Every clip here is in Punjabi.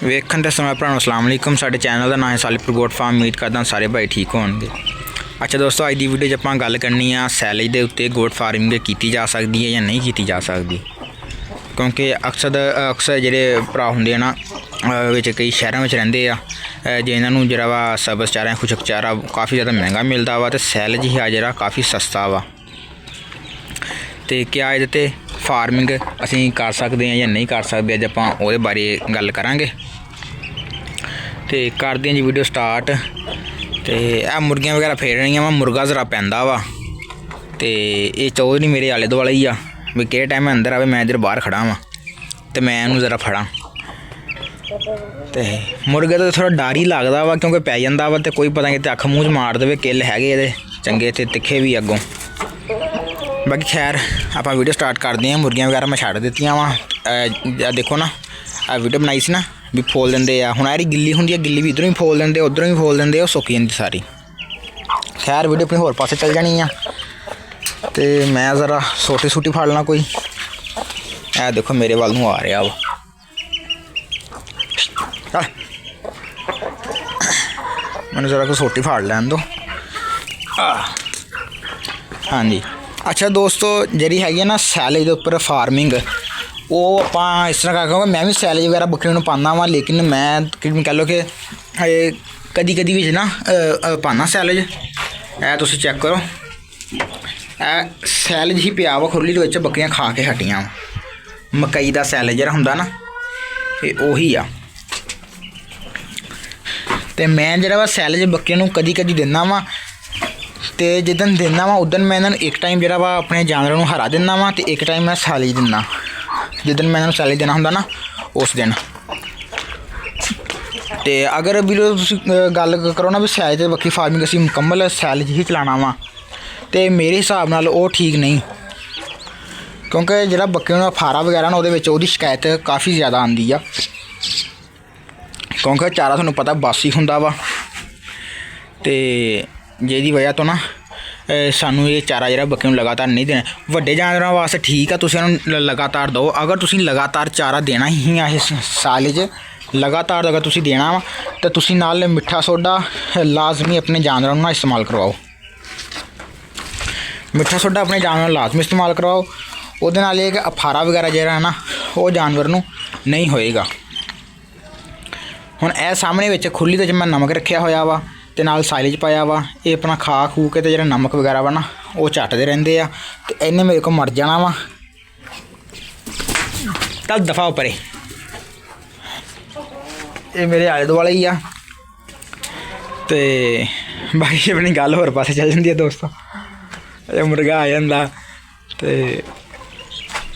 ਵੇਖਣ ਤੇ समय ਭਰਾਵਾਂ अस्सलाम वालेकुम। साडे चैनल का नाम है सालिपुर गोट फार्म। उम्मीद करदा सारे भाई ठीक होणगे। अच्छा दोस्तों, अज की वीडियो 'च आपां गल करनी आ सैलेज के उत्ते गोट फार्मिंग की जा सकती है या नहीं की जा सकती, क्योंकि अक्सर जिहड़े भरा हुंदे ना विच कई शहरों में रहिंदे आ जिन्हां जिहड़ा वा सबज चारा खुशक चारा काफ़ी ज़्यादा महंगा मिलता वा, तो सैलेज ही आ जिहड़ा काफ़ी सस्ता वा। तो क्या ये फार्मिंग असीं कर सकते हैं या नहीं कर सकते, अज आपां उहदे बारे गल करांगे। तो करते हैं जी वीडियो स्टार्ट। तो यह मुर्गियां वगैरह फेर रही वा, मुर्गा जरा पैंदा वा। तो ये चौधरी मेरे आले दुआले ही आ भी कि टाइम अंदर आवे, मैं इधर बाहर खड़ा वा तो मैं इनू ज़रा फड़ा। तो मुर्गे तो थोड़ा डर ही लगता वा, क्योंकि पै जाता वा तो कोई पता नहीं अख मूँह च मार दे, किल है चंगे तो तिखे भी अगों। बाकी खैर आप वीडियो स्टार्ट करते हैं। मुर्गियां वगैरह मैं छड़ दित्तियां वा, देखो ना आ वीडियो बनाई सी ना भी फोल देंदे आ। हुण यारी गिल्ली हुंदी है, गिल्ली भी इधरों ही फोल देंदे उधरों ही फोल देंदे, सुक जाती सारी। खैर वीडियो अपने होर पासे चल जानी आ। तो मैं ज़रा सोटी सूटी फड़ ला कोई। ए देखो मेरे वाल नूं आ रहा वा, मैंने ज़रा कोई सोटी फाड़ लैन दो। हाँ जी। अच्छा दोस्तों, जी हैगी ना सैलेज के उपर फार्मिंग, वो आप इस तरह कर, मैं भी सैलेज वगैरह बकरी में पाना वा, लेकिन मैं कह लो कि कदी कदी भी ना पाना सैलेज। ए तुसीं चेक करो, ए सैलेज ही पिया वा खुरली दे, बकरियां खा के हटियां। मकई का सैलेज जिहड़ा हुंदा ना, ये उही आ। तो मैं जिहड़ा वा सैलेज बकरियां नूं कदी कदी दिंदा वा। तो जिदन देना वा उदन मैं इन्होंने एक टाइम जो वा अपने जानवरों को हरा देना वा, तो एक टाइम मैं सैलेज दिना। जिदन मैं इन्होंने सैलेज देना होंदा ना उस दिन। तो अगर भी गल करो ना भी सैलेज बकरी फार्मिंग असीं मुकम्मल सैलेज ही चलाना वा, तो मेरे हिसाब नाल वो ठीक नहीं, क्योंकि जो बकरियों का फारा वगैरह ना वो शिकायत काफ़ी ज़्यादा आती है, क्योंकि चारा तुहानूं पता बासी हुंदा वा। तो जिहदी वजह तो ना सानू ये चारा जो बकरियों लगातार नहीं देना। वड्डे जानवरों वास्ते ठीक है, तुसीं उन्हें लगातार दो। अगर तुसीं लगातार चारा देना ही है इस साल च, लगातार अगर तुसीं देना वा, तो तुसीं नाल मिठा सोडा लाजमी अपने जानवरों ना इस्तेमाल करवाओ। मिठा सोडा अपने जानवरों लाजमी इस्तेमाल करवाओ। उहदे नाल ये कि अफारा वगैरह जिहड़ा ना वो जानवर नूं नहीं होएगा। हुण ए सामने विच खुली ते मैं नमक रखिया होया वा, ते नाल साइलेज पाया वा। ये अपना खा खू के जो नमक वगैरह वा ना वो झटते रहंदे आ। तो इन्हें मेरे को मर जाना वा। चल दफा उपरे, ये मेरे आले दुआले ही आ। तो बाकी अपनी गल होर पासे चल जाती है दोस्तों, मुर्गा आ जाता। तो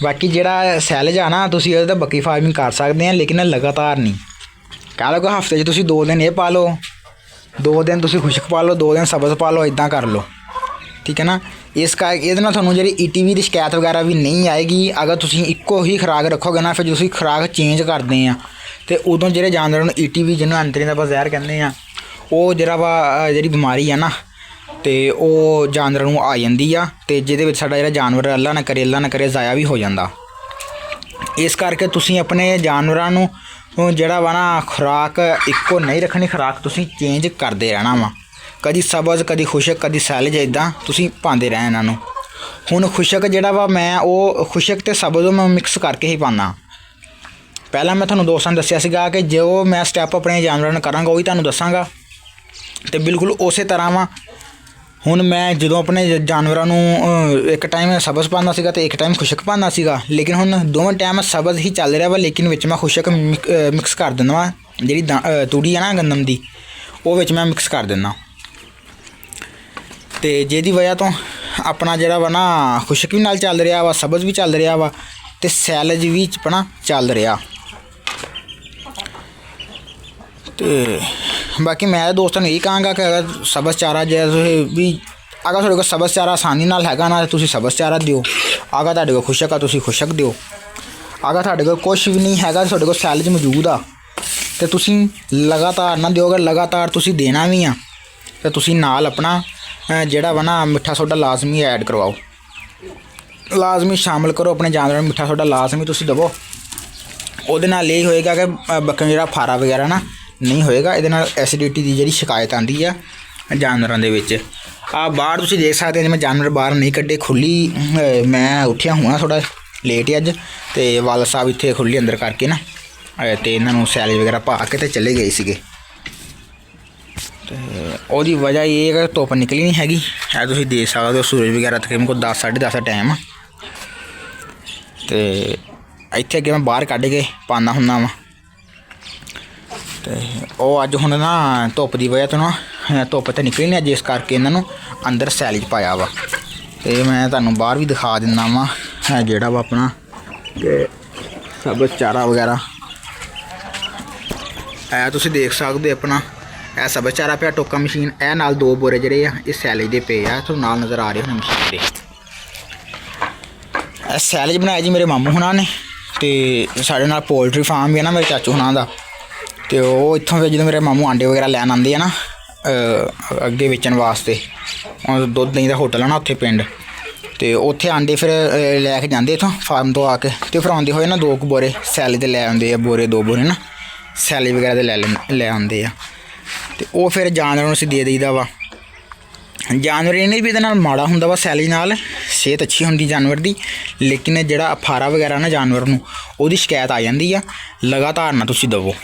बाकी जिहड़ा सैलेज आ ना, तुसीं इहदे ते बकरी फार्मिंग कर सकते हैं, लेकिन लगातार नहीं। कह लो कि हफ्ते च तुसीं 2 दिन ये पा लो, 2 दिन तुसीं खुशक पा लो, 2 दिन सबज पा लो, इदां कर लो, ठीक है ना। इस करके ये तुहानूं जी ETV की शिकायत वगैरह भी नहीं आएगी। अगर तुसीं इक्को ही खुराक रखोगे ना, फिर तुसीं खुराक चेंज करते हैं, तो उदों जो जानवरों नूं ETV जिन्होंने अंतरी का जहर कहते हैं, वो जिहड़ा वा जी बीमारी है ना, तो वो जानवरों नूं आ जाती आ। तो जिहदे विच साडा जिहड़ा जानवर अल्लाह ना करे ज़ाया भी हो जाता। इस करके तुसीं अपने जानवरों नूं जिहड़ा वा ना खुराक इक्को नहीं रखनी, खुराक तुसीं चेंज करते रहना वा। कदी सबज, कदी खुशक, कदी सैलेज, इदां तुसीं पांदे रहना इन्हां नूं। हुण खुशक जिहड़ा वा मैं वो खुशक ते सबज मैं मिक्स करके ही पाना। पहला मैं तुहानूं दोस्तां नूं दस्सिया सीगा कि जो मैं स्टैप अपने जानवरों नूं करांगा वही तुहानूं दस्सांगा। तो बिल्कुल उस तरह वा हुण मैं जो अपने जानवरों नूं एक टाइम सबज पांदा सीगा ते एक टाइम खुशक पांदा सीगा, लेकिन हुण दोवें टाइम सबज ही चल रहा वा, लेकिन विच मैं खुशक मिक्स कर दिंदा वा। जिहड़ी तूड़ी है ना गंदम दी, वो विच मैं मिक्स कर दिंदा। तो जिहदी वजह तो अपना जिहड़ा वा ना खुशक भी नाल चल रहा वा, सबज भी चल रहा वा, ते सैलेज भी अपना चल रहा। तो बाकी मैं दोस्तों यही कहांगा कि अगर सबज चारा जैसे भी अगर तुहाडे कोल सबज चारा आसानी नाल हैगा ना, तुसीं सबज चारा दिओ। अगर तुहाडे कोल खुशक आ, तुसीं खुशक दिओ। अगर तुहाडे कोल कुछ भी नहीं हैगा, तुहाडे कोल सैलेज मौजूद आ, तो तुसीं लगातार ना दिओ। अगर लगातार तुसीं देना भी आ, तो तुसीं नाल अपना जिहड़ा वा ना मिठा सोडा लाजमी ऐड करवाओ, लाजमी शामिल करो अपने जानवरों में। मिठा सोडा लाजमी तुसीं दवो, ਉਹਦੇ ਨਾਲ ਇਹ ਹੋਏਗਾ ਕਿ ਬੱਕਰੀ ਜਿਹੜਾ ਫਾਰਾ ਵਗੈਰਾ ਨਾ ਨਹੀਂ ਹੋਏਗਾ। ਇਹਦੇ ਨਾਲ ਐਸੀਡਿਟੀ ਦੀ ਜਿਹੜੀ ਸ਼ਿਕਾਇਤ ਆਉਂਦੀ ਆ ਜਾਨਵਰਾਂ ਦੇ ਵਿੱਚ। ਆ ਬਾਹਰ ਤੁਸੀਂ ਦੇਖ ਸਕਦੇ ਹੋ, ਮੈਂ ਜਾਨਵਰ ਬਾਹਰ ਨਹੀਂ ਕੱਢੇ, ਖੁੱਲੀ। ਮੈਂ ਉੱਠਿਆ ਹੋਣਾ ਥੋੜ੍ਹਾ ਲੇਟ ਅੱਜ, ਅਤੇ ਵਾਲ ਸਾਹਿਬ ਇੱਥੇ ਖੁੱਲੀ ਅੰਦਰ ਕਰਕੇ ਨਾ, ਅਤੇ ਇਹਨਾਂ ਨੂੰ ਸੈਲਜ ਵਗੈਰਾ ਪਾ ਕੇ ਤੇ ਚਲੇ ਗਏ ਸੀਗੇ। ਅਤੇ ਉਹਦੀ ਵਜ੍ਹਾ ਇਹ ਹੈ ਕਿ ਧੁੱਪ ਨਿਕਲੀ ਨਹੀਂ ਹੈਗੀ। ਇਹ ਤੁਸੀਂ ਦੇਖ ਸਕਦੇ ਹੋ ਸੂਰਜ ਵਗੈਰਾ ਤਕਰੀਬਨ ਕੋਈ 10 ਸਾਢੇ 10 ਦਾ ਟਾਈਮ ਆ। ਅਤੇ ਇੱਥੇ ਅੱਗੇ ਮੈਂ ਬਾਹਰ ਕੱਢ ਕੇ ਪਾਉਂਦਾ ਹੁੰਦਾ ਵਾ। ਅਤੇ ਉਹ ਅੱਜ ਹੁਣ ਨਾ ਧੁੱਪ ਦੀ ਵਜ੍ਹਾ ਤੋਂ ਨਾ ਧੁੱਪ ਤਾਂ ਨਿਕਲੀ ਨਹੀਂ ਅੱਜ, ਇਸ ਕਰਕੇ ਇਹਨਾਂ ਨੂੰ ਅੰਦਰ ਸੈਲਜ ਪਾਇਆ ਵਾ। ਅਤੇ ਮੈਂ ਤੁਹਾਨੂੰ ਬਾਹਰ ਵੀ ਦਿਖਾ ਦਿੰਦਾ ਵਾ, ਜਿਹੜਾ ਵਾ ਆਪਣਾ ਕਿ ਸਬਜ਼ ਚਾਰਾ ਵਗੈਰਾ। ਇਹ ਤੁਸੀਂ ਦੇਖ ਸਕਦੇ ਆਪਣਾ, ਇਹ ਸਬਜ਼ ਚਾਰਾ ਪਿਆ ਟੋਕਾ ਮਸ਼ੀਨ। ਇਹ ਨਾਲ 2 ਬੋਰੇ ਜਿਹੜੇ ਆ ਇਹ ਸੈਲਜ ਦੇ ਪਏ ਆ, ਤੁਹਾਨੂੰ ਨਾਲ ਨਜ਼ਰ ਆ ਰਹੇ ਹੋਣੇ ਮਸ਼ੀਨ ਦੇ। ਇਹ ਸੈਲਜ ਬਣਾਇਆ ਜੀ ਮੇਰੇ ਮਾਮੂ ਹੁਣਾਂ ਨੇ, ਅਤੇ ਸਾਡੇ ਨਾਲ ਪੋਲਟਰੀ ਫਾਰਮ ਵੀ ਹੈ ਨਾ ਮੇਰੇ ਚਾਚੂ ਹੁਣਾਂ ਦਾ। ਅਤੇ ਉਹ ਇੱਥੋਂ ਫਿਰ ਜਦੋਂ ਮੇਰੇ ਮਾਮੂ ਆਂਡੇ ਵਗੈਰਾ ਲੈਣ ਆਉਂਦੇ ਆ ਨਾ ਅੱਗੇ ਵੇਚਣ ਵਾਸਤੇ, ਦੁੱਧ ਦਹੀਂ ਦਾ ਹੋਟਲ ਆ ਨਾ ਉੱਥੇ ਪਿੰਡ, ਅਤੇ ਉੱਥੇ ਆਂਡੇ ਫਿਰ ਲੈ ਕੇ ਜਾਂਦੇ ਇੱਥੋਂ ਫਾਰਮ ਤੋਂ ਆ ਕੇ। ਅਤੇ ਫਿਰ ਆਉਂਦੇ ਹੋਏ ਨਾ 2 ਬੋਰੇ ਸੈਲਜ ਦੇ ਲੈ ਆਉਂਦੇ ਆ, 2 ਬੋਰੇ ਨਾ ਸੈਲਜ ਵਗੈਰਾ ਦੇ ਲੈ ਆਉਂਦੇ ਆ। ਅਤੇ ਉਹ ਫਿਰ ਜਾਨਵਰਾਂ ਨੂੰ ਅਸੀਂ ਦੇ ਦਈਦਾ ਵਾ। ਜਾਨਵਰ ਇਹ ਨਹੀਂ ਵੀ ਇਹਦੇ ਨਾਲ ਮਾੜਾ ਹੁੰਦਾ ਵਾ, ਸੈਲਜ ਨਾਲ ਸਿਹਤ ਅੱਛੀ ਹੁੰਦੀ ਜਾਨਵਰ ਦੀ, ਲੇਕਿਨ ਜਿਹੜਾ ਫਾਰਾ ਵਗੈਰਾ ਨਾ ਜਾਨਵਰ ਨੂੰ ਉਹਦੀ ਸ਼ਿਕਾਇਤ ਆ ਜਾਂਦੀ ਆ। ਲਗਾਤਾਰ ਨਾ ਤੁਸੀਂ ਦੇਵੋ,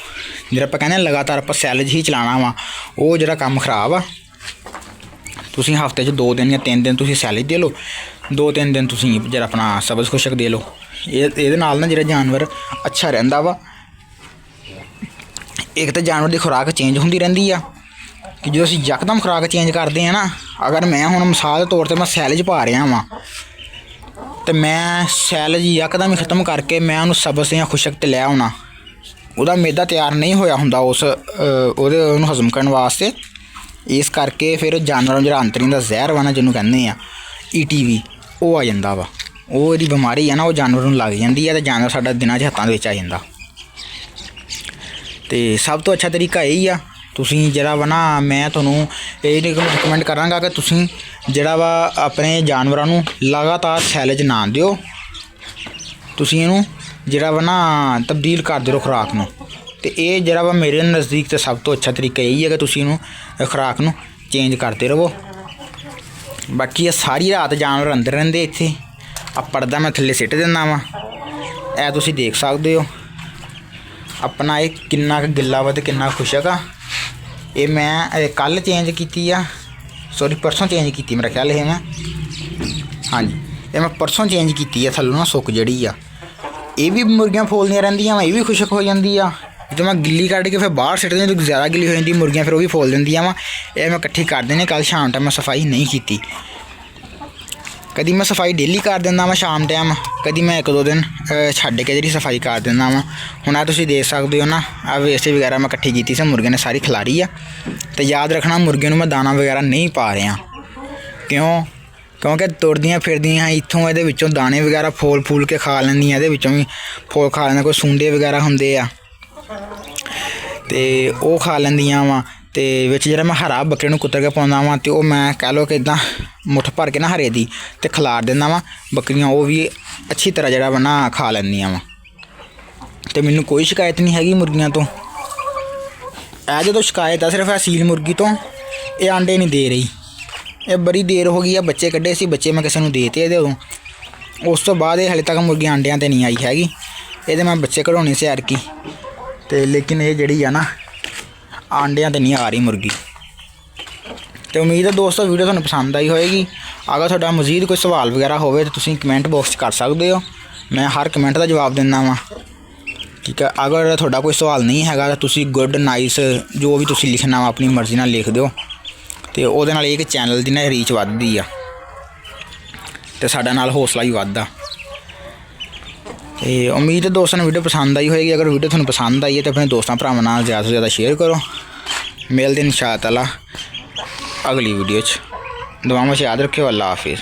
ਜਿਹੜਾ ਆਪਾਂ ਕਹਿੰਦੇ ਲਗਾਤਾਰ ਆਪਾਂ ਸੈਲਜ ਹੀ ਚਲਾਉਣਾ ਵਾ, ਉਹ ਜਿਹੜਾ ਕੰਮ ਖਰਾਬ ਆ। ਤੁਸੀਂ ਹਫ਼ਤੇ 'ਚ 2 ਦਿਨ ਜਾਂ 3 ਦਿਨ ਤੁਸੀਂ ਸੈਲਜ ਦੇ ਲਓ, 2-3 ਦਿਨ ਤੁਸੀਂ ਜਿਹੜਾ ਆਪਣਾ ਸਬਜ਼ ਖੁਸ਼ਕ ਦੇ ਲਓ। ਇਹਦੇ ਨਾਲ ਨਾ ਜਿਹੜਾ ਜਾਨਵਰ ਅੱਛਾ ਰਹਿੰਦਾ ਵਾ। ਇੱਕ ਤਾਂ ਜਾਨਵਰ ਦੀ ਖੁਰਾਕ ਚੇਂਜ ਹੁੰਦੀ ਰਹਿੰਦੀ ਆ, ਕਿ ਜਦੋਂ ਅਸੀਂ ਯਕਦਮ ਖੁਰਾਕ ਚੇਂਜ ਕਰਦੇ ਹਾਂ ਨਾ, ਅਗਰ ਮੈਂ ਹੁਣ ਮਿਸਾਲ ਦੇ ਤੌਰ 'ਤੇ ਮੈਂ ਸੈਲਜ ਪਾ ਰਿਹਾ ਵਾਂ, ਅਤੇ ਮੈਂ ਸੈਲਜ ਯਕਦਮ ਹੀ ਖ਼ਤਮ ਕਰਕੇ ਮੈਂ ਉਹਨੂੰ ਸਬਜ਼ ਜਾਂ ਖੁਸ਼ਕ 'ਤੇ ਲੈ ਆਉਣਾ, ਉਹਦਾ ਮੈਦਾ ਤਿਆਰ ਨਹੀਂ ਹੋਇਆ ਹੁੰਦਾ ਉਹਨੂੰ ਹਜ਼ਮ ਕਰਨ ਵਾਸਤੇ। ਇਸ ਕਰਕੇ ਫਿਰ ਜਾਨਵਰਾਂ ਨੂੰ ਜਿਹੜਾ ਅੰਤਰੀ ਦਾ ਜ਼ਹਿਰ ਵਾ ਨਾ, ਜਿਹਨੂੰ ਕਹਿੰਦੇ ਆ ETV, ਉਹ ਆ ਜਾਂਦਾ ਵਾ। ਉਹ ਇਹਦੀ ਬਿਮਾਰੀ ਆ ਨਾ, ਉਹ ਜਾਨਵਰ ਨੂੰ ਲੱਗ ਜਾਂਦੀ ਹੈ, ਅਤੇ ਜਾਨਵਰ ਸਾਡਾ ਦਿਨਾਂ 'ਚ ਹੱਥਾਂ ਦੇ ਵਿੱਚ ਆ ਜਾਂਦਾ। ਅਤੇ ਸਭ ਤੋਂ ਅੱਛਾ ਤਰੀਕਾ ਇਹ ਹੀ ਆ, ਤੁਸੀਂ ਜਿਹੜਾ ਵਾ ਨਾ, ਮੈਂ ਤੁਹਾਨੂੰ ਇਹ ਰਿਕਮੈਂਡ ਕਰਾਂਗਾ ਕਿ ਤੁਸੀਂ ਜਿਹੜਾ ਵਾ ਆਪਣੇ ਜਾਨਵਰਾਂ ਨੂੰ ਲਗਾਤਾਰ ਸੈਲਜ ਨਾ ਦਿਓ। ਤੁਸੀਂ ਇਹਨੂੰ ਜਿਹੜਾ ਵਾ ਨਾ ਤਬਦੀਲ ਕਰ ਦਿਓ ਖੁਰਾਕ ਨੂੰ। ਅਤੇ ਇਹ ਜਿਹੜਾ ਵਾ ਮੇਰੇ ਨਜ਼ਦੀਕ ਤਾਂ ਸਭ ਤੋਂ ਅੱਛਾ ਤਰੀਕਾ ਇਹੀ ਹੈ ਕਿ ਤੁਸੀਂ ਇਹਨੂੰ ਖੁਰਾਕ ਨੂੰ ਚੇਂਜ ਕਰਦੇ ਰਹੋ। ਬਾਕੀ ਇਹ ਸਾਰੀ ਰਾਤ ਜਾਨਵਰ ਅੰਦਰ ਰਹਿੰਦੇ ਇੱਥੇ। ਆ ਪਰਦਾ ਮੈਂ ਥੱਲੇ ਸਿੱਟ ਦਿੰਦਾ ਵਾਂ, ਇਹ ਤੁਸੀਂ ਦੇਖ ਸਕਦੇ ਹੋ ਆਪਣਾ ਇਹ ਕਿੰਨਾ ਕੁ ਗਿੱਲਾ ਵਾ ਅਤੇ ਕਿੰਨਾ ਖੁਸ਼ਕ ਆ। ਇਹ ਮੈਂ ਕੱਲ੍ਹ ਚੇਂਜ ਕੀਤੀ ਆ, ਸੌਰੀ ਪਰਸੋਂ ਚੇਂਜ ਕੀਤੀ ਮੇਰਾ ਖਿਆਲ ਇਹ ਮੈਂ, ਹਾਂਜੀ ਇਹ ਮੈਂ ਪਰਸੋਂ ਚੇਂਜ ਕੀਤੀ ਆ। ਥੱਲੋਂ ਨਾ ਸੁੱਕ ਜਿਹੜੀ ਆ, ਇਹ ਵੀ ਮੁਰਗੀਆਂ ਫੋਲਦੀਆਂ ਰਹਿੰਦੀਆਂ ਵਾ, ਇਹ ਵੀ ਖੁਸ਼ਕ ਹੋ ਜਾਂਦੀ ਆ। ਜਦੋਂ ਮੈਂ ਗਿੱਲੀ ਕੱਢ ਕੇ ਫਿਰ ਬਾਹਰ ਸਿੱਟ ਦਿੰਦੀ ਤਾਂ ਜ਼ਿਆਦਾ ਗਿੱਲੀ ਹੋ ਜਾਂਦੀ ਮੁਰਗੀਆਂ, ਫਿਰ ਉਹ ਵੀ ਫੋਲ ਦਿੰਦੀਆਂ ਵਾ। ਇਹ ਮੈਂ ਇਕੱਠੀ ਕਰ ਦੇਣੀ। ਕੱਲ੍ਹ ਸ਼ਾਮ ਟਾਈਮ ਮੈਂ ਸਫਾਈ ਨਹੀਂ ਕੀਤੀ। ਕਦੀ ਮੈਂ ਸਫਾਈ ਡੇਲੀ ਕਰ ਦਿੰਦਾ ਵਾਂ ਸ਼ਾਮ ਟਾਈਮ, ਕਦੀ ਮੈਂ 1-2 ਦਿਨ ਛੱਡ ਕੇ ਜਿਹੜੀ ਸਫਾਈ ਕਰ ਦਿੰਦਾ ਵਾਂ। ਹੁਣ ਆ ਤੁਸੀਂ ਦੇਖ ਸਕਦੇ ਹੋ ਨਾ, ਆ ਵੇਸਟ ਵਗੈਰਾ ਮੈਂ ਇਕੱਠੀ ਕੀਤੀ ਸੀ, ਮੁਰਗੇ ਨੇ ਸਾਰੀ ਖਿਲਾਰੀ ਆ। ਅਤੇ ਯਾਦ ਰੱਖਣਾ, ਮੁਰਗੇ ਨੂੰ ਮੈਂ ਦਾਣਾ ਵਗੈਰਾ ਨਹੀਂ ਪਾ ਰਿਹਾ। ਕਿਉਂਕਿ ਤੁਰਦੀਆਂ ਫਿਰਦੀਆਂ ਇੱਥੋਂ ਇਹਦੇ ਵਿੱਚੋਂ ਦਾਣੇ ਵਗੈਰਾ ਫੋਲ ਕੇ ਖਾ ਲੈਂਦੀਆਂ, ਇਹਦੇ ਵਿੱਚੋਂ ਵੀ ਫੋਲ ਖਾ ਲੈਂਦੀਆਂ। ਕੋਈ ਸੁੰਡੇ ਵਗੈਰਾ ਹੁੰਦੇ ਆ ਅਤੇ ਉਹ ਖਾ ਲੈਂਦੀਆਂ ਵਾ। ਅਤੇ ਵਿੱਚ ਜਿਹੜਾ ਮੈਂ ਹਰਾ ਬੱਕਰੇ ਨੂੰ ਕੁੱਤਰ ਕੇ ਪਾਉਂਦਾ ਵਾਂ, ਅਤੇ ਉਹ ਮੈਂ ਕਹਿ ਲਓ ਕਿ ਇੱਦਾਂ ਮੁੱਠ ਭਰ ਕੇ ਨਾ ਹਰੇ ਦੀ ਅਤੇ ਖਿਲਾਰ ਦਿੰਦਾ ਵਾਂ ਬੱਕਰੀਆਂ, ਉਹ ਵੀ ਅੱਛੀ ਤਰ੍ਹਾਂ ਜਿਹੜਾ ਵਾ ਨਾ ਖਾ ਲੈਂਦੀਆਂ ਵਾ। ਅਤੇ ਮੈਨੂੰ ਕੋਈ ਸ਼ਿਕਾਇਤ ਨਹੀਂ ਹੈਗੀ ਮੁਰਗੀਆਂ ਤੋਂ। ਇਹ ਜਦੋਂ ਸ਼ਿਕਾਇਤ ਆ ਸਿਰਫ ਇਹ ਸੀਲ ਮੁਰਗੀ ਤੋਂ, ਇਹ ਆਂਡੇ ਨਹੀਂ ਦੇ ਰਹੀ। ਇਹ ਬੜੀ ਦੇਰ ਹੋ ਗਈ ਆ, ਬੱਚੇ ਕੱਢੇ ਸੀ, ਬੱਚੇ ਮੈਂ ਕਿਸੇ ਨੂੰ ਦੇ ਤੇ ਇਹਦੇ ਉਦੋਂ। ਉਸ ਤੋਂ ਬਾਅਦ ਇਹ ਹਾਲੇ ਤੱਕ ਮੁਰਗੀ ਆਂਡਿਆਂ 'ਤੇ ਨਹੀਂ ਆਈ ਹੈਗੀ। ਇਹਦੇ ਮੈਂ ਬੱਚੇ ਕਢਾਉਣੇ ਸੀ ਐਰਕੀ, ਅਤੇ ਲੇਕਿਨ ਇਹ ਜਿਹੜੀ ਆ ਨਾ ਆਂਡਿਆਂ 'ਤੇ ਨਹੀਂ ਆ ਰਹੀ ਮੁਰਗੀ। ਅਤੇ ਉਮੀਦ ਹੈ ਦੋਸਤੋ ਵੀਡੀਓ ਤੁਹਾਨੂੰ ਪਸੰਦ ਆਈ ਹੋਏਗੀ। ਅਗਰ ਤੁਹਾਡਾ ਮਜ਼ੀਦ ਕੋਈ ਸਵਾਲ ਵਗੈਰਾ ਹੋਵੇ ਤਾਂ ਤੁਸੀਂ ਕਮੈਂਟ ਬਾਕਸ 'ਚ ਕਰ ਸਕਦੇ ਹੋ, ਮੈਂ ਹਰ ਕਮੈਂਟ ਦਾ ਜਵਾਬ ਦਿੰਦਾ ਵਾਂ। ਠੀਕ ਹੈ, ਅਗਰ ਤੁਹਾਡਾ ਕੋਈ ਸਵਾਲ ਨਹੀਂ ਹੈਗਾ ਤਾਂ ਤੁਸੀਂ ਗੁੱਡ ਨਾਈਸ ਜੋ ਵੀ ਤੁਸੀਂ ਲਿਖਣਾ ਵਾ ਆਪਣੀ ਮਰਜ਼ੀ ਨਾਲ ਲਿਖ ਦਿਓ, ਅਤੇ ਉਹਦੇ ਨਾਲ ਇਹ ਕਿ ਚੈਨਲ ਦੀ ਨਾ ਰੀਚ ਵੱਧਦੀ ਆ ਅਤੇ ਸਾਡਾ ਨਾਲ ਹੌਸਲਾ ਵੀ ਵੱਧਦਾ। ਅਤੇ ਉਮੀਦ ਹੈ ਦੋਸਤਾਂ ਨੂੰ ਵੀਡੀਓ ਪਸੰਦ ਆਈ ਹੋਏਗੀ। ਅਗਰ ਵੀਡੀਓ ਤੁਹਾਨੂੰ ਪਸੰਦ ਆਈ ਹੈ ਤਾਂ ਆਪਣੇ ਦੋਸਤਾਂ ਭਰਾਵਾਂ ਨਾਲ ਜ਼ਿਆਦਾ ਤੋਂ ਜ਼ਿਆਦਾ ਸ਼ੇਅਰ ਕਰੋ। ਮਿਲਦੇ ਇਨਸ਼ਾ ਅੱਲਾਹ ਅਗਲੀ ਵੀਡੀਓ 'ਚ। ਦੁਆਵਾਂ 'ਚ ਯਾਦ ਰੱਖਿਓ। ਅੱਲਾ ਹਾਫਿਜ਼।